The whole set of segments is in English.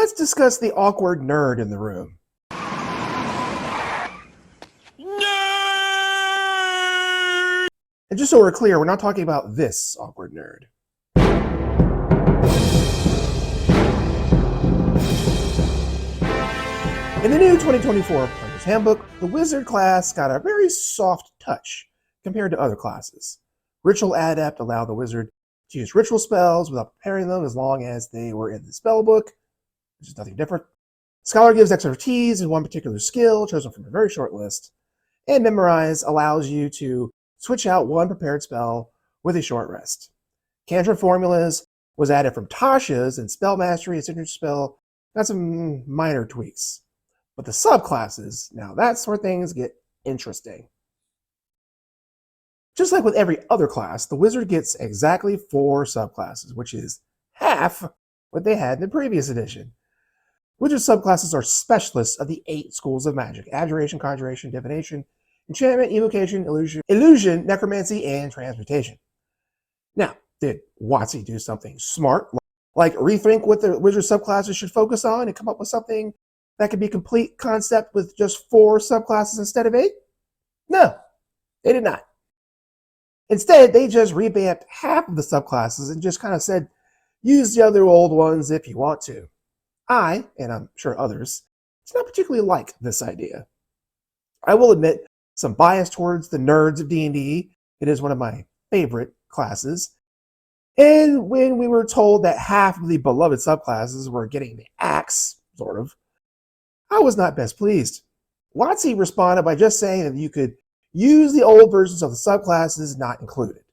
let's discuss the awkward nerd in the room. Nerd! And just so we're clear, we're not talking about this awkward nerd. In the new 2024 Player's Handbook, the Wizard class got a very soft touch compared to other classes. Ritual Adept allowed the Wizard to use ritual spells without preparing them as long as they were in the spell book, which is nothing different. Scholar gives expertise in one particular skill, chosen from a very short list. And Memorize allows you to switch out one prepared spell with a short rest. Cantrip Formulas was added from Tasha's, and Spell Mastery, a signature spell, got some minor tweaks. But the subclasses, now that's where things get interesting. Just like with every other class, the Wizard gets exactly 4 subclasses, which is half what they had in the previous edition. Wizard subclasses are specialists of the 8 schools of magic: Abjuration, Conjuration, Divination, Enchantment, Evocation, Illusion, Necromancy, and Transmutation. Now, did WotC do something smart, like rethink what the Wizard subclasses should focus on and come up with something that could be a complete concept with just 4 subclasses instead of 8? No, they did not. Instead, they just revamped half of the subclasses and just kind of said, use the other old ones if you want to. I, and I'm sure others, do not particularly like this idea. I will admit some bias towards the nerds of D&D. It is one of my favorite classes. And when we were told that half of the beloved subclasses were getting the axe, sort of, I was not best pleased. WotC responded by just saying that you could use the old versions of the subclasses not included.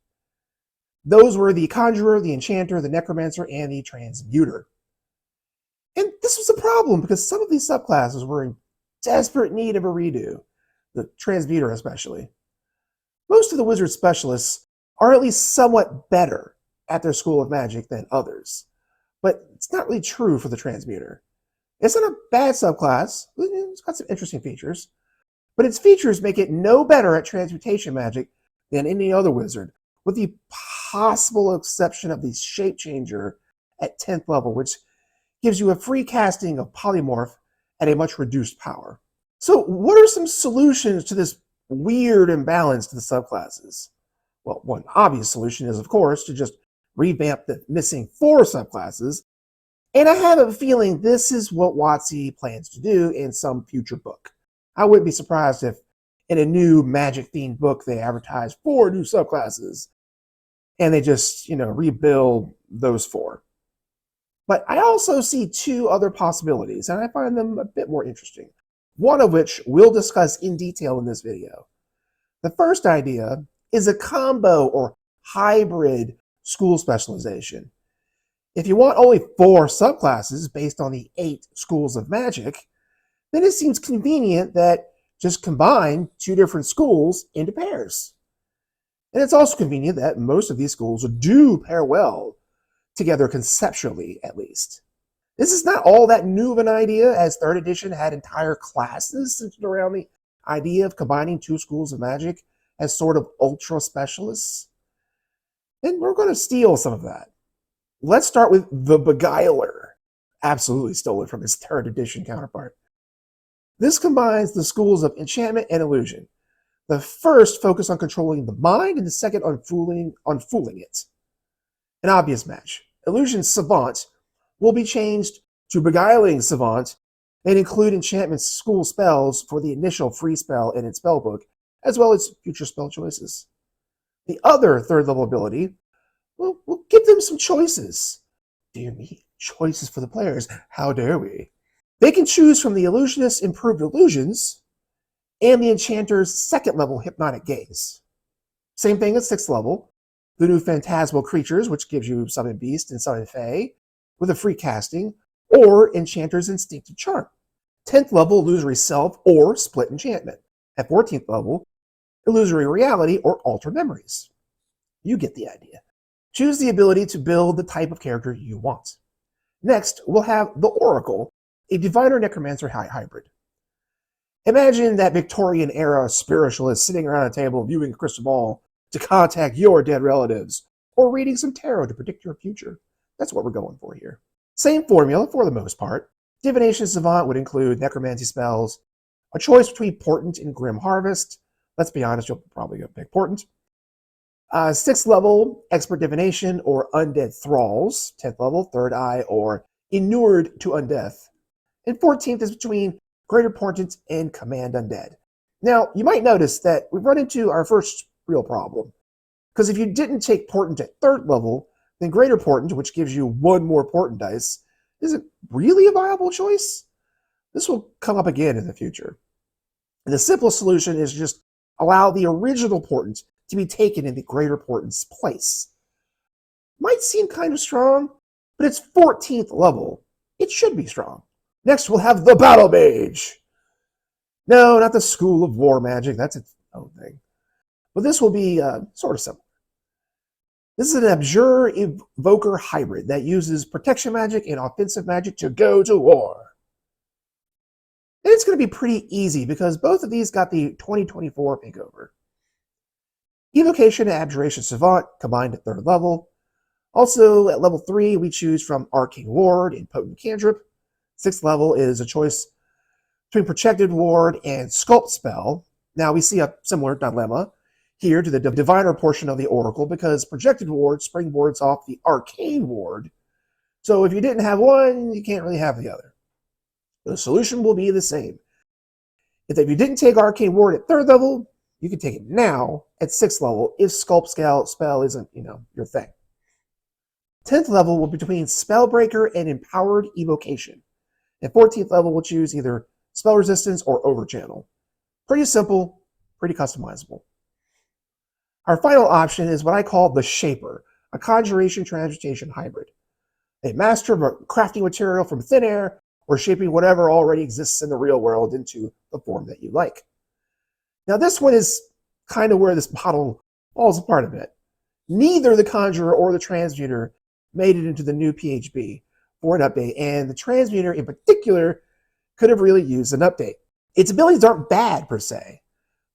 Those were the Conjurer, the Enchanter, the Necromancer, and the Transmuter. And this was a problem because some of these subclasses were in desperate need of a redo, the Transmuter especially. Most of the Wizard specialists are at least somewhat better at their school of magic than others, but it's not really true for the Transmuter. It's not a bad subclass. It's got some interesting features, but its features make it no better at transmutation magic than any other wizard, with the possible exception of the Shape Changer at 10th level, which gives you a free casting of Polymorph at a much reduced power. So what are some solutions to this weird imbalance to the subclasses? Well, one obvious solution is, of course, to just revamp the missing 4 subclasses. And I have a feeling this is what WotC plans to do in some future book. I wouldn't be surprised if in a new magic-themed book they advertise 4 new subclasses and they just, rebuild those 4. But I also see 2 other possibilities, and I find them a bit more interesting, one of which we'll discuss in detail in this video. The first idea is a combo or hybrid school specialization. If you want only 4 subclasses based on the 8 schools of magic, then it seems convenient that just combine 2 different schools into pairs. And it's also convenient that most of these schools do pair well together conceptually, at least. This is not all that new of an idea, as 3rd edition had entire classes centered around the idea of combining 2 schools of magic as sort of ultra specialists. And we're going to steal some of that. Let's start with the Beguiler. Absolutely stole it from its 3rd edition counterpart. This combines the schools of enchantment and illusion. The first focus on controlling the mind, and the second on fooling it. An obvious match. Illusion Savant will be changed to Beguiling Savant and include enchantment school spells for the initial free spell in its spellbook, as well as future spell choices. The other 3rd level ability, we'll give them some choices. Dear me, choices for the players. How dare we? They can choose from the Illusionist's Improved Illusions and the Enchanter's 2nd level Hypnotic Gaze. Same thing at 6th level. The new Phantasmal Creatures, which gives you Summon Beast and Summon Fae, with a free casting, or Enchanter's Instinctive Charm. 10th level Illusory Self or Split Enchantment. At 14th level, Illusory Reality or Alter Memories. You get the idea. Choose the ability to build the type of character you want. Next, we'll have the Oracle, a Diviner Necromancer hybrid. Imagine that Victorian-era spiritualist sitting around a table viewing a crystal ball to contact your dead relatives, or reading some tarot to predict your future. That's what we're going for here. Same formula for the most part. Divination Savant would include necromancy spells, a choice between Portent and Grim Harvest. Let's be honest, you'll probably go pick Portent. 6th level, Expert Divination or Undead Thralls. 10th level, Third Eye or Inured to Undeath. And 14th is between Greater Portent and Command Undead. Now, you might notice that we've run into our first real problem. Because if you didn't take Portent at 3rd level, then Greater Portent, which gives you 1 more Portent dice, is it really a viable choice? This will come up again in the future. And the simplest solution is just allow the original Portent to be taken in the Greater Portent's place. Might seem kind of strong, but it's 14th level. It should be strong. Next, we'll have the Battle Mage. No, not the School of War Magic. That's its own thing. But this will be sort of similar. This is an Abjure Evoker hybrid that uses protection magic and offensive magic to go to war. And it's going to be pretty easy because both of these got the 2024 makeover. Evocation and Abjuration Savant combined at 3rd level. Also, at level 3, we choose from Arcane Ward and Potent Cantrip. 6th level is a choice between Protected Ward and Sculpt Spell. Now, we see a similar dilemma here to the Diviner portion of the Oracle because Projected Ward springboards off the Arcane Ward. So if you didn't have one, you can't really have the other. The solution will be the same. If you didn't take Arcane Ward at 3rd level, you can take it now at 6th level if Sculpt Spell isn't, your thing. 10th level will be between Spellbreaker and Empowered Evocation. At 14th level, we'll choose either Spell Resistance or Overchannel. Pretty simple, pretty customizable. Our final option is what I call the Shaper, a Conjuration Transmutation hybrid. A master of crafting material from thin air or shaping whatever already exists in the real world into the form that you like. Now, this one is kind of where this model falls apart a bit. Neither the Conjurer or the Transmuter made it into the new PHB for an update, and the Transmuter in particular could have really used an update. Its abilities aren't bad per se,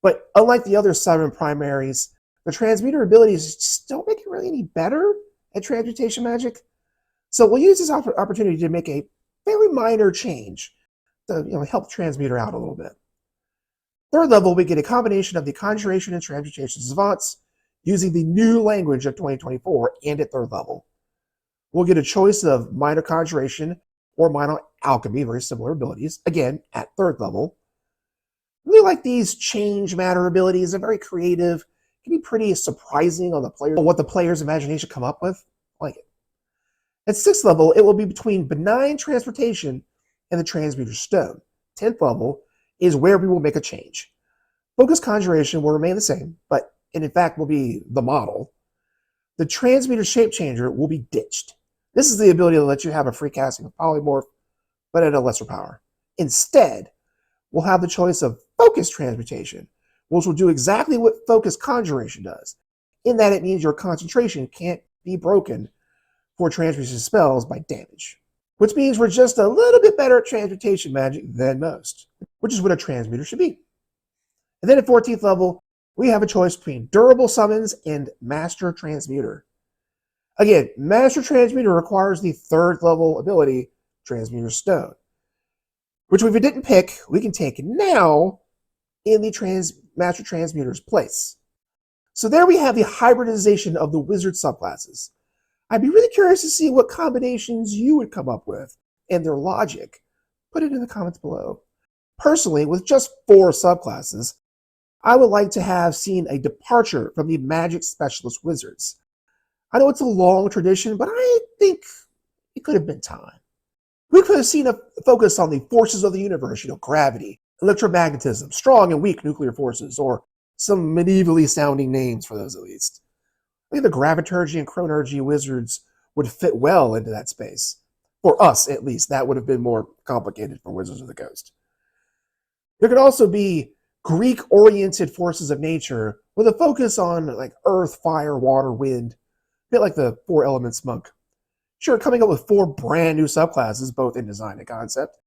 but unlike the other 7 primaries, the Transmuter abilities just don't make it really any better at transmutation magic. So we'll use this opportunity to make a very minor change to help Transmuter out a little bit. 3rd level, we get a combination of the Conjuration and Transmutation Savants using the new language of 2024 and at 3rd level. We'll get a choice of Minor Conjuration or Minor Alchemy, very similar abilities, again, at 3rd level. Really like these change matter abilities. They're very creative. Can be pretty surprising on what the player's imagination come up with. I like it. At 6th level, it will be between Benign Transportation and the Transmuter Stone. 10th level is where we will make a change. Focus Conjuration will remain the same, but in fact will be the model. The Transmuter Shape Changer will be ditched. This is the ability to let you have a free casting of Polymorph, but at a lesser power. Instead, we'll have the choice of Focus Transmutation, which will do exactly what Focus Conjuration does, in that it means your concentration can't be broken for transmutation spells by damage. Which means we're just a little bit better at transmutation magic than most, which is what a transmuter should be. And then at 14th level, we have a choice between Durable Summons and Master Transmuter. Again, Master Transmuter requires the 3rd level ability, Transmuter Stone, which if we didn't pick, we can take now in the Master Transmuter's place. So there we have the hybridization of the wizard subclasses. I'd be really curious to see what combinations you would come up with and their logic. Put it in the comments below. Personally, with just 4 subclasses, I would like to have seen a departure from the magic specialist wizards. I know it's a long tradition, but I think it could have been time. We could have seen a focus on the forces of the universe, gravity, electromagnetism, strong and weak nuclear forces, or some medievally sounding names for those at least. I think the Graviturgy and Chronergy wizards would fit well into that space. For us, at least. That would have been more complicated for Wizards of the Coast. There could also be Greek-oriented forces of nature with a focus on earth, fire, water, wind. A bit like the 4 Elements monk. Sure, coming up with 4 brand new subclasses, both in design and concept,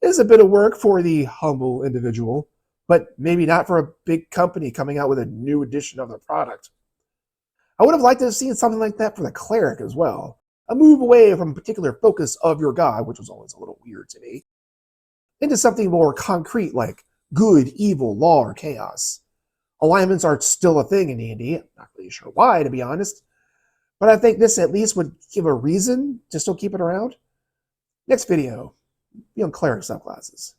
is a bit of work for the humble individual, but maybe not for a big company coming out with a new edition of their product. I would have liked to have seen something like that for the cleric as well. a move away from a particular focus of your god, which was always a little weird to me, into something more concrete like good, evil, law, or chaos. Alignments are still a thing in D&D. I'm not really sure why, to be honest, but I think this at least would give a reason to still keep it around. Next video, be on cleric subclasses.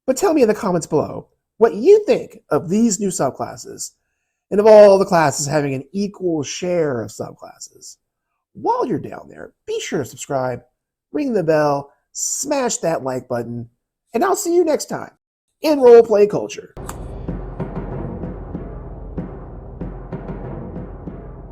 But tell me in the comments below what you think of these new subclasses and of all the classes having an equal share of subclasses. While you're down there, be sure to subscribe, ring the bell, smash that like button, and I'll see you next time in Roleplay Culture.